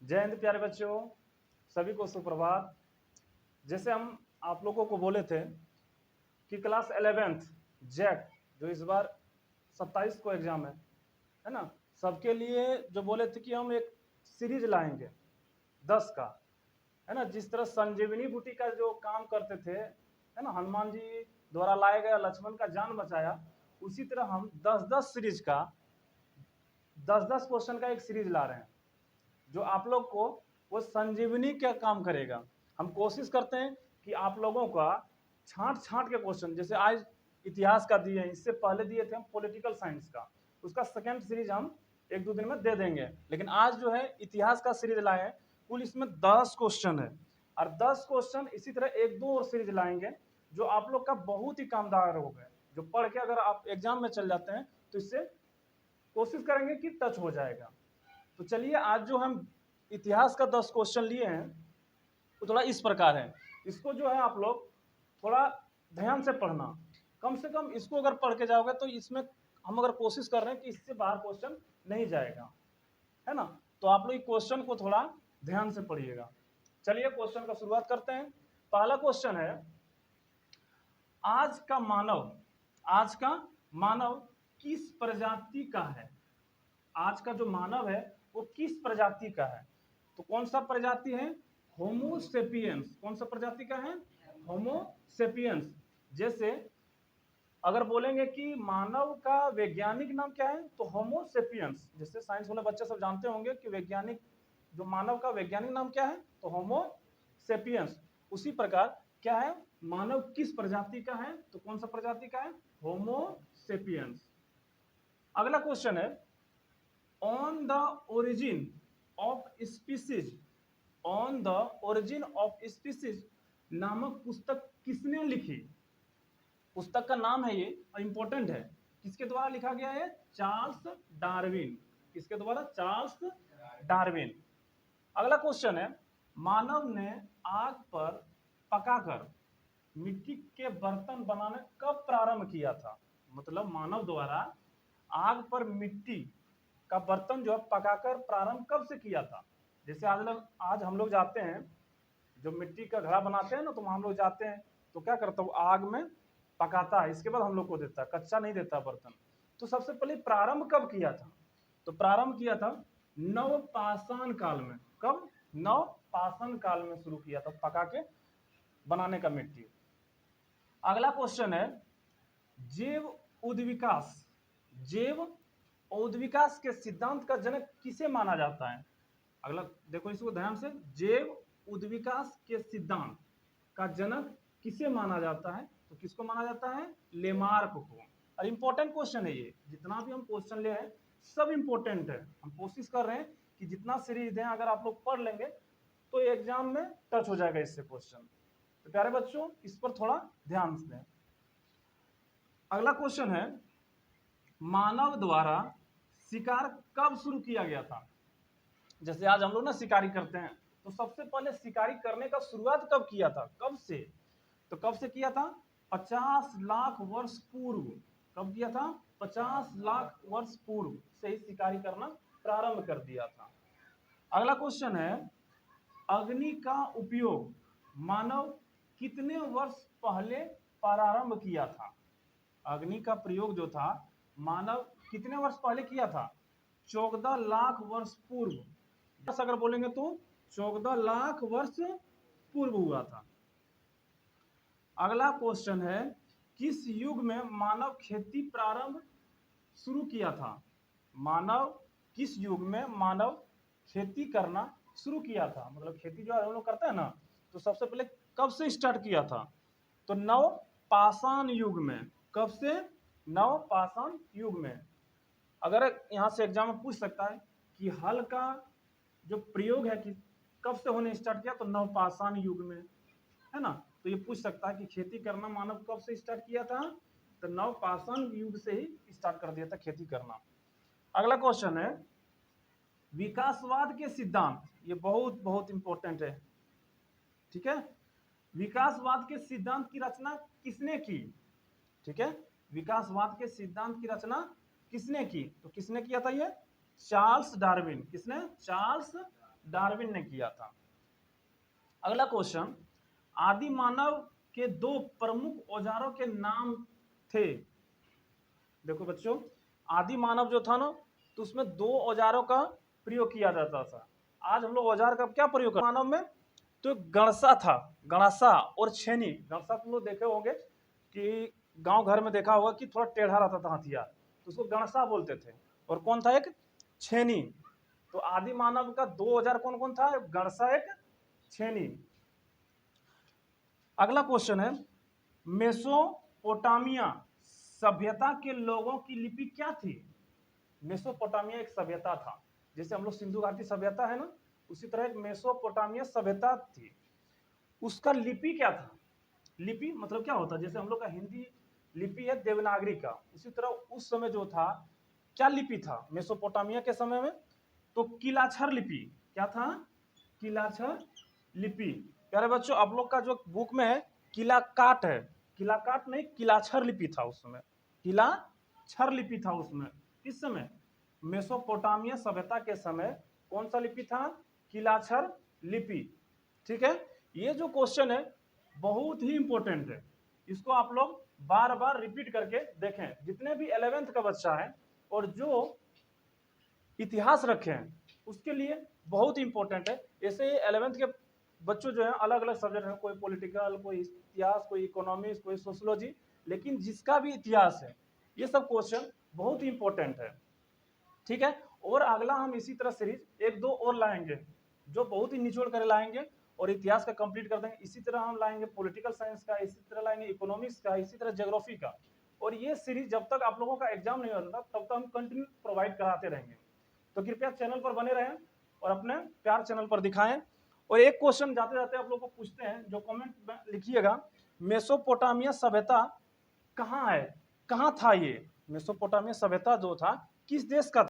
जय हिंद प्यारे बच्चों, सभी को सुप्रभात। जैसे हम आप लोगों को बोले थे कि क्लास 11th जैक जो इस बार 27 को एग्जाम है ना, सबके लिए जो बोले थे कि हम एक सीरीज लाएंगे 10 का, है ना। जिस तरह संजीवनी बूटी का जो काम करते थे, है ना, हनुमान जी द्वारा लाया गया लक्ष्मण का जान बचाया, उसी तरह हम 10-10 सीरीज का 10-10 क्वेश्चन का एक सीरीज ला रहे हैं जो आप लोग को वो संजीवनी क्या काम करेगा। हम कोशिश करते हैं कि आप लोगों का छांट छांट के क्वेश्चन, जैसे आज इतिहास का दिए हैं, इससे पहले दिए थे हम पॉलिटिकल साइंस का, उसका सेकंड सीरीज हम 1-2 दिन में दे देंगे। लेकिन आज जो है इतिहास का सीरीज लाए हैं, कुल इसमें 10 क्वेश्चन है और 10 क्वेश्चन इसी तरह 1-2 और सीरीज लाएंगे जो आप लोग का बहुत ही कामदार हो गए, जो पढ़ के अगर आप एग्जाम में चल जाते हैं तो इससे कोशिश करेंगे कि टच हो जाएगा। तो चलिए, आज जो हम इतिहास का 10 क्वेश्चन लिए हैं तो थोड़ा इस प्रकार है। इसको जो है आप लोग थोड़ा ध्यान से पढ़ना, कम से कम इसको अगर पढ़ के जाओगे तो इसमें हम अगर कोशिश कर रहे हैं कि इससे बाहर क्वेश्चन नहीं जाएगा, है ना। तो आप लोग क्वेश्चन को थोड़ा ध्यान से पढ़िएगा। चलिए क्वेश्चन का शुरुआत करते हैं। पहला क्वेश्चन है, आज का मानव किस प्रजाति का है। आज का जो मानव है वो किस प्रजाति का है। तो कौन सा प्रजाति है? होमो सेपियंस। कौन सा प्रजाति का है? होमो सेपियंस। जैसे अगर बोलेंगे कि मानव का वैज्ञानिक नाम क्या है तो होमो सेपियंस। जैसे साइंस वाले बच्चे सब जानते होंगे कि वैज्ञानिक जो मानव का वैज्ञानिक नाम क्या है तो होमो सेपियंस। उसी प्रकार क्या है, मानव किस प्रजाति का है तो कौन सा प्रजाति का है? होमो सेपियंस। अगला क्वेश्चन है, on the origin of species. On the origin of species नामक पुस्तक किसने लिखी? पुस्तक का नाम है ये और इंपॉर्टेंट है। किसके द्वारा लिखा गया है? Charles Darwin. किसके द्वारा? Charles Darwin. अगला क्वेश्चन है, मानव ने आग पर पकाकर मिट्टी के बर्तन बनाना कब प्रारंभ किया था? मतलब मानव द्वारा आग पर मिट्टी का बर्तन जो है पकाकर प्रारंभ कब से किया था? जैसे आज हम लोग जाते हैं, जो मिट्टी का घड़ा बनाते हैं ना, तो हम लोग जाते हैं तो क्या करता है, आग में पकाता है, इसके बाद हम लोग को देता है, कच्चा नहीं देता बर्तन। तो सबसे पहले प्रारंभ कब किया था? तो प्रारंभ किया था नवपाषाण काल में। कब? नवपाषाण काल में शुरू किया था पका के बनाने का मिट्टी। अगला क्वेश्चन है, जैव उद्विकास के सिद्धांत का जनक किसे माना जाता है? अगला देखो इसको ध्यान से, जैव उद्विकास के सिद्धांत का जनक किसे माना जाता है? तो किसको माना जाता है? लेमार्क को। और इंपॉर्टेंट क्वेश्चन है ये, जितना भी हम क्वेश्चन ले हैं सब इंपॉर्टेंट है। हम कोशिश कर रहे हैं कि जितना सीरीज दें अगर आप लोग पढ़ लेंगे तो एग्जाम में टच हो जाएगा इससे क्वेश्चन। तो प्यारे बच्चों इस पर थोड़ा ध्यान दें। अगला क्वेश्चन है, मानव द्वारा शिकार कब शुरू किया गया था? जैसे आज हम लोग ना शिकारी करते हैं, तो सबसे पहले शिकारी करने का शुरुआत कब किया था? कब से? तो कब से किया था? 50 लाख वर्ष पूर्व। कब किया था? 50 लाख वर्ष पूर्व से ही शिकारी करना प्रारंभ कर दिया था। अगला क्वेश्चन है, अग्नि का उपयोग मानव कितने वर्ष पहले प्रारंभ किया था? अग्नि का प्रयोग जो था मानव कितने वर्ष पहले किया था? 14 लाख वर्ष पूर्व। अगर बोलेंगे तो 14 लाख वर्ष पूर्व हुआ था। अगला क्वेश्चन है, किस युग में मानव खेती प्रारंभ शुरू किया था? मानव किस युग में मानव खेती करना शुरू किया था? मतलब खेती जो हम लोग करते हैं ना, तो सबसे पहले कब से स्टार्ट किया था? तो नवपाषाण युग में। कब से? नवपाषाण युग में। अगर यहाँ से एग्जाम में पूछ सकता है कि हल का जो प्रयोग है कि कब से होने स्टार्ट किया, तो नवपाषाण युग में, है ना। तो ये पूछ सकता है कि खेती करना मानव कब से स्टार्ट किया था? तो नवपाषाण युग से ही स्टार्ट कर दिया था खेती करना। अगला क्वेश्चन है, विकासवाद के सिद्धांत, ये बहुत बहुत इंपॉर्टेंट है, ठीक है। विकासवाद के सिद्धांत की रचना किसने की? ठीक है, विकासवाद के सिद्धांत की रचना किसने की? तो किसने किया था ये? Charles Darwin. किसने? चार्ल्स डार्विन ने किया था। अगला क्वेश्चन, आदि मानव के दो प्रमुख औजारों के नाम थे। देखो बच्चों, आदि मानव जो था ना, तो उसमें दो औजारों का प्रयोग किया जाता था। आज हम लोग औजार का क्या प्रयोग करते हैं मानव में? तो गणसा था, गणासा और छेनी। गणसा तुम लोग देखे होंगे कि गांव घर में देखा होगा कि थोड़ा टेढ़ा रहता था हथियार, तो उसको गणसा बोलते थे। और कौन था? एक छेनी। तो आदि मानव का दो औजार कौन कौन था? गणसा, एक छेनी। अगला क्वेश्चन है, मेसोपोटामिया सभ्यता के लोगों की लिपि क्या थी? मेसोपोटामिया एक सभ्यता था, जैसे हम लोग सिंधु घाटी सभ्यता है ना, उसी तरह एक मेसोपोटामिया सभ्यता थी। उसका लिपि क्या था? लिपि मतलब क्या होता है? जैसे हम लोग का हिंदी लिपि है देवनागरी का, उसी तरह उस समय जो था क्या लिपि था मेसोपोटामिया के समय में? तो किलाक्षर लिपि। क्या था? किलाक्षर लिपि। प्यारे बच्चों, आप लोग का जो बुक में है किलाकाट है, किलाकाट नहीं, किलाक्षर लिपि था उस समय, किलाक्षर लिपि था उसमें। किस समय? मेसोपोटामिया सभ्यता के समय कौन सा लिपि था? किलाक्षर लिपि। ठीक है, ये जो क्वेश्चन है बहुत ही इंपॉर्टेंट है, इसको आप लोग बार बार रिपीट करके देखें। जितने भी 11th का बच्चा है और जो इतिहास रखे हैं उसके लिए बहुत इंपॉर्टेंट है। ऐसे 11th के बच्चों जो है अलग अलग सब्जेक्ट है, कोई पॉलिटिकल, कोई इतिहास, कोई इकोनॉमिक्स, कोई सोशियोलॉजी, लेकिन जिसका भी इतिहास है ये सब क्वेश्चन बहुत ही इंपॉर्टेंट है। ठीक है, और अगला हम इसी तरह सीरीज एक दो और लाएंगे जो बहुत ही निचोड़ कर लाएंगे और इतिहास का कंप्लीट कर देंगे। इसी तरह हम लाएंगे पॉलिटिकल साइंस का, इसी तरह लाएंगे इकोनॉमिक्स का, इसी तरह ज्योग्राफी का। और ये सीरीज जब तक आप लोगों का एग्जाम नहीं होता तब तक हम कंटिन्यू प्रोवाइड कराते रहेंगे। तो कृपया चैनल पर बने रहें और अपने प्यार चैनल पर दिखाएं। और एक क्वेश्चन जाते जाते आप लोग को पूछते हैं, जो कमेंट में लिखिएगा, मेसोपोटामिया सभ्यता कहाँ है, कहाँ था ये? मेसोपोटामिया सभ्यता जो था किस देश का था?